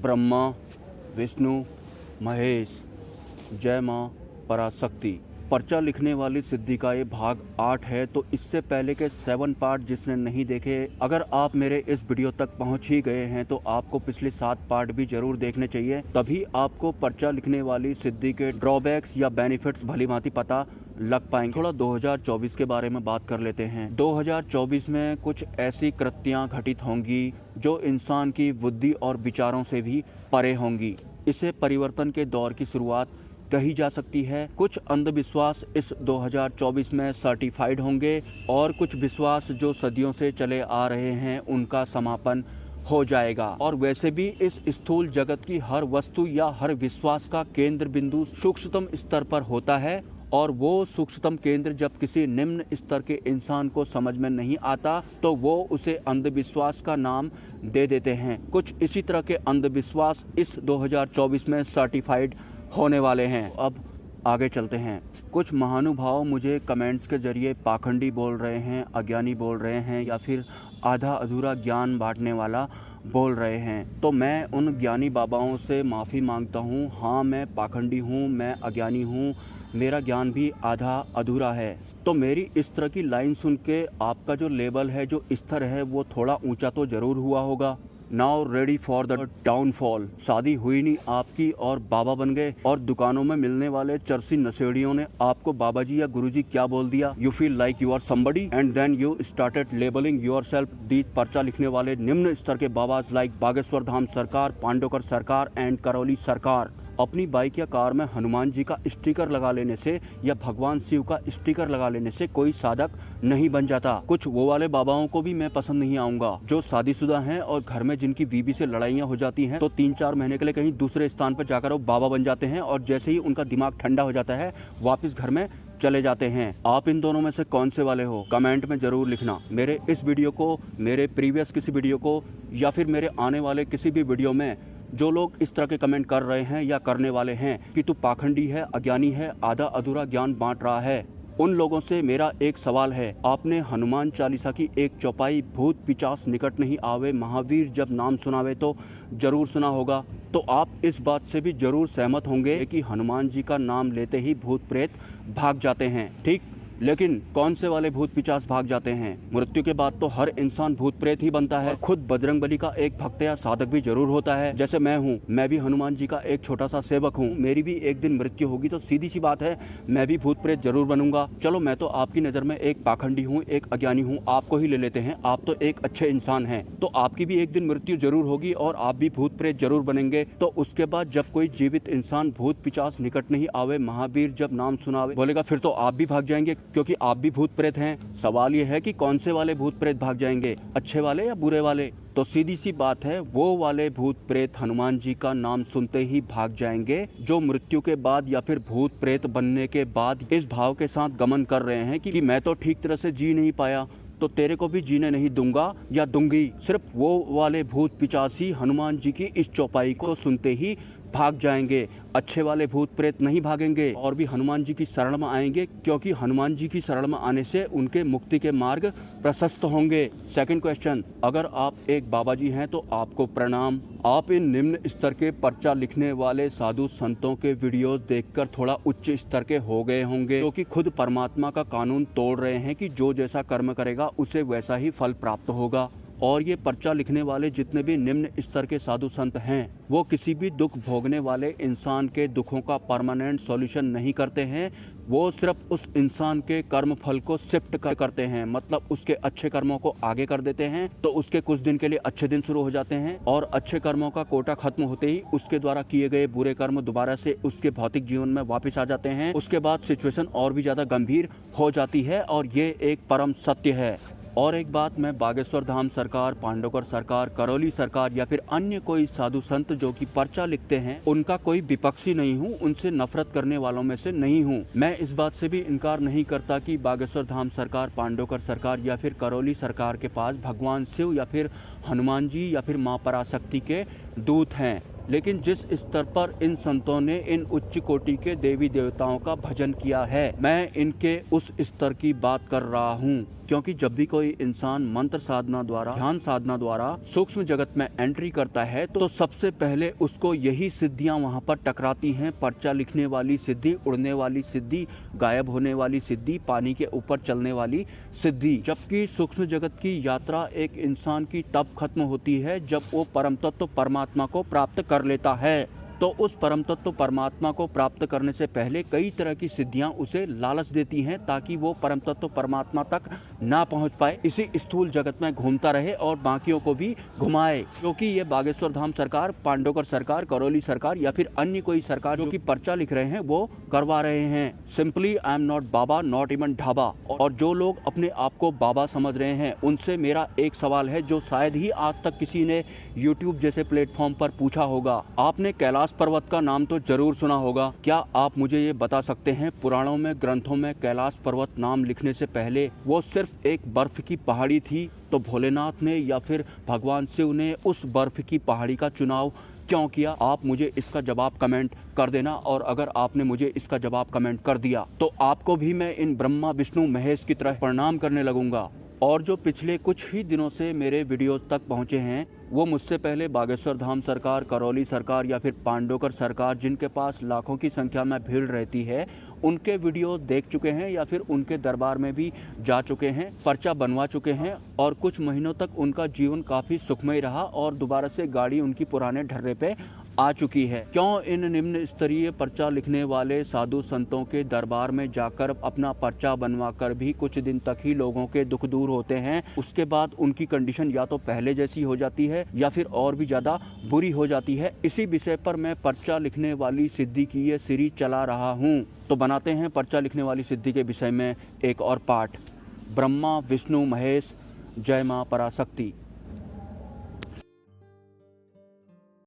ब्रह्मा विष्णु महेश, जय माँ पराशक्ति। पर्चा लिखने वाली सिद्धि का ये भाग 8 है। तो इससे पहले के 7 पार्ट जिसने नहीं देखे, अगर आप मेरे इस वीडियो तक पहुंच ही गए हैं तो आपको पिछले 7 पार्ट भी जरूर देखने चाहिए, तभी आपको पर्चा लिखने वाली सिद्धि के ड्रॉबैक्स या बेनिफिट्स भलीभांति पता लग पाएंगे। थोड़ा 2024 के बारे में बात कर लेते हैं। 2024 में कुछ ऐसी कृतियां घटित होंगी जो इंसान की बुद्धि और विचारों से भी परे होंगी। इसे परिवर्तन के दौर की शुरुआत कही जा सकती है। कुछ अंधविश्वास इस 2024 में सर्टिफाइड होंगे और कुछ विश्वास जो सदियों से चले आ रहे हैं उनका समापन हो जाएगा। और वैसे भी इस स्थूल जगत की हर वस्तु या हर विश्वास का केंद्र बिंदु सूक्ष्मतम स्तर पर होता है, और वो सूक्ष्मतम केंद्र जब किसी निम्न स्तर के इंसान को समझ में नहीं आता तो वो उसे अंधविश्वास का नाम दे देते हैं। कुछ इसी तरह के अंधविश्वास इस 2024 में सर्टिफाइड होने वाले हैं। अब आगे चलते हैं। कुछ महानुभाव मुझे कमेंट्स के जरिए पाखंडी बोल रहे हैं, अज्ञानी बोल रहे हैं, या फिर आधा अधूरा ज्ञान बांटने वाला बोल रहे हैं। तो मैं उन ज्ञानी बाबाओं से माफ़ी मांगता हूँ। हाँ, मैं पाखंडी हूँ, मैं अज्ञानी हूँ, मेरा ज्ञान भी आधा अधूरा है। तो मेरी इस तरह की लाइन सुन के आपका जो लेवल है, जो स्तर है, वो थोड़ा ऊंचा तो जरूर हुआ होगा। Now ready for the downfall. शादी हुई नहीं आपकी और बाबा बन गए, और दुकानों में मिलने वाले चरसी नशेड़ियों ने आपको बाबा जी या गुरुजी क्या बोल दिया। You feel like you are somebody and then you started labelling yourself. These पर्चा लिखने वाले निम्न स्तर के बाबाज लाइक बागेश्वर धाम सरकार, पांडोकर सरकार एंड करौली सरकार। अपनी बाइक या कार में हनुमान जी का स्टिकर लगा लेने से या भगवान शिव का स्टिकर लगा लेने से कोई साधक नहीं बन जाता। कुछ वो वाले बाबाओं को भी मैं पसंद नहीं आऊंगा जो शादीशुदा हैं और घर में जिनकी बीवी से लड़ाइयाँ हो जाती हैं तो 3-4 महीने के लिए कहीं दूसरे स्थान पर जाकर वो बाबा बन जाते हैं, और जैसे ही उनका दिमाग ठंडा हो जाता है वापिस घर में चले जाते हैं। आप इन दोनों में से कौन से वाले हो, कमेंट में जरूर लिखना। मेरे इस वीडियो को, मेरे प्रीवियस किसी वीडियो को, या फिर मेरे आने वाले किसी भी वीडियो में जो लोग इस तरह के कमेंट कर रहे हैं या करने वाले हैं कि तू पाखंडी है, अज्ञानी है, आधा अधूरा ज्ञान बांट रहा है, उन लोगों से मेरा एक सवाल है। आपने हनुमान चालीसा की एक चौपाई, भूत पिचास निकट नहीं आवे, महावीर जब नाम सुनावे, तो जरूर सुना होगा। तो आप इस बात से भी जरूर सहमत होंगे कि हनुमान जी का नाम लेते ही भूत प्रेत भाग जाते हैं, ठीक? लेकिन कौन से वाले भूत पिचास भाग जाते हैं? मृत्यु के बाद तो हर इंसान भूत प्रेत ही बनता है। खुद बजरंग बली का एक भक्त या साधक भी जरूर होता है। जैसे मैं हूँ, मैं भी हनुमान जी का एक छोटा सा सेवक हूँ। मेरी भी एक दिन मृत्यु होगी तो सीधी सी बात है मैं भी भूत प्रेत जरूर बनूंगा। चलो, मैं तो आपकी नजर में एक पाखंडी हूँ, एक अज्ञानी हूँ, आपको ही ले लेते हैं। आप तो एक अच्छे इंसान हैं, तो आपकी भी एक दिन मृत्यु जरूर होगी और आप भी भूत प्रेत जरूर बनेंगे। तो उसके बाद जब कोई जीवित इंसान भूत पिचास निकट नहीं आवे, महावीर जब नाम सुनावे बोलेगा, फिर तो आप भी भाग जाएंगे, क्योंकि आप भी भूत प्रेत हैं। सवाल यह है कि कौन से वाले भूत प्रेत भाग जाएंगे, अच्छे वाले या बुरे वाले? तो सीधी सी बात है, वो वाले भूत प्रेत हनुमान जी का नाम सुनते ही भाग जाएंगे जो मृत्यु के बाद या फिर भूत प्रेत बनने के बाद इस भाव के साथ गमन कर रहे हैं कि मैं तो ठीक तरह से जी नहीं पाया तो तेरे को भी जीने नहीं दूंगा या दूंगी। सिर्फ वो वाले भूत पिचासी हनुमान जी की इस चौपाई को सुनते ही भाग जाएंगे, अच्छे वाले भूत प्रेत नहीं भागेंगे और भी हनुमान जी की शरण में आएंगे, क्योंकि हनुमान जी की शरण में आने से उनके मुक्ति के मार्ग प्रशस्त होंगे। सेकंड क्वेश्चन, अगर आप एक बाबा जी हैं तो आपको प्रणाम। आप इन निम्न स्तर के पर्चा लिखने वाले साधु संतों के वीडियोस देखकर थोड़ा उच्च स्तर के हो गए होंगे, क्योंकि खुद परमात्मा का कानून तोड़ रहे हैं कि जो जैसा कर्म करेगा उसे वैसा ही फल प्राप्त होगा। और ये पर्चा लिखने वाले जितने भी निम्न स्तर के साधु संत हैं वो किसी भी दुख भोगने वाले इंसान के दुखों का परमानेंट सॉल्यूशन नहीं करते हैं। वो सिर्फ उस इंसान के कर्म फल को शिफ्ट करते हैं, मतलब उसके अच्छे कर्मों को आगे कर देते हैं तो उसके कुछ दिन के लिए अच्छे दिन शुरू हो जाते हैं, और अच्छे कर्मों का कोटा खत्म होते ही उसके द्वारा किए गए बुरे कर्म दोबारा से उसके भौतिक जीवन में वापस आ जाते हैं। उसके बाद सिचुएशन और भी ज्यादा गंभीर हो जाती है, और ये एक परम सत्य है। और एक बात, मैं बागेश्वर धाम सरकार, पांडोकर सरकार, करौली सरकार या फिर अन्य कोई साधु संत जो कि पर्चा लिखते हैं उनका कोई विपक्षी नहीं हूँ, उनसे नफरत करने वालों में से नहीं हूँ। मैं इस बात से भी इनकार नहीं करता कि बागेश्वर धाम सरकार, पांडोकर सरकार या फिर करौली सरकार के पास भगवान शिव या फिर हनुमान जी या फिर माँ पराशक्ति के दूत हैं, लेकिन जिस स्तर पर इन संतों ने इन उच्च कोटि के देवी देवताओं का भजन किया है, मैं इनके उस स्तर की बात कर रहा हूँ। क्योंकि जब भी कोई इंसान मंत्र साधना द्वारा, ध्यान साधना द्वारा सूक्ष्म जगत में एंट्री करता है तो सबसे पहले उसको यही सिद्धियां वहां पर टकराती हैं। पर्चा लिखने वाली सिद्धि, उड़ने वाली सिद्धि, गायब होने वाली सिद्धि, पानी के ऊपर चलने वाली सिद्धि। जबकि सूक्ष्म जगत की यात्रा एक इंसान की तब खत्म होती है जब वो परम तत्व परमात्मा को प्राप्त कर लेता है। तो उस परम तत्व परमात्मा को प्राप्त करने से पहले कई तरह की सिद्धियां उसे लालच देती हैं ताकि वो परम तत्व परमात्मा तक ना पहुंच पाए, इसी स्थूल जगत में घूमता रहे और बाकियों को भी घुमाए। क्योंकि ये बागेश्वर धाम सरकार, पांडवगढ़ सरकार, करौली सरकार या फिर अन्य कोई सरकार जो कि पर्चा लिख रहे हैं वो करवा रहे हैं। Simply I am not Baba, not even dhaba. और जो लोग अपने आप को बाबा समझ रहे हैं उनसे मेरा एक सवाल है जो शायद ही आज तक किसी ने यूट्यूब जैसे प्लेटफॉर्म पर पूछा होगा। आपने कैलाश पर्वत का नाम तो जरूर सुना होगा। क्या आप मुझे ये बता सकते हैं पुराणों में, ग्रंथों में कैलाश पर्वत नाम लिखने से पहले वो सिर्फ एक बर्फ की पहाड़ी थी? तो भोलेनाथ ने या फिर भगवान शिव ने उस बर्फ की पहाड़ी का चुनाव क्यों किया? आप मुझे इसका जवाब कमेंट कर देना। और अगर आपने मुझे इसका जवाब कमेंट कर दिया तो आपको भी मैं इन ब्रह्मा विष्णु महेश की तरह प्रणाम करने लगूंगा। और जो पिछले कुछ ही दिनों से मेरे वीडियोस तक पहुंचे हैं वो मुझसे पहले बागेश्वर धाम सरकार, करौली सरकार या फिर पांडवगढ़ सरकार, जिनके पास लाखों की संख्या में भीड़ रहती है, उनके वीडियो देख चुके हैं या फिर उनके दरबार में भी जा चुके हैं, पर्चा बनवा चुके हैं और कुछ महीनों तक उनका जीवन काफ़ी सुखमय रहा और दोबारा से गाड़ी उनकी पुराने ढर्रे पे आ चुकी है। क्यों इन निम्न स्तरीय पर्चा लिखने वाले साधु संतों के दरबार में जाकर अपना पर्चा बनवा कर भी कुछ दिन तक ही लोगों के दुख दूर होते हैं, उसके बाद उनकी कंडीशन या तो पहले जैसी हो जाती है या फिर और भी ज़्यादा बुरी हो जाती है? इसी विषय पर मैं पर्चा लिखने वाली सिद्धि की ये सीरीज चला रहा हूँ। तो बनाते हैं पर्चा लिखने वाली सिद्धि के विषय में एक और पार्ट। ब्रह्मा विष्णु महेश, जय मां पराशक्ति।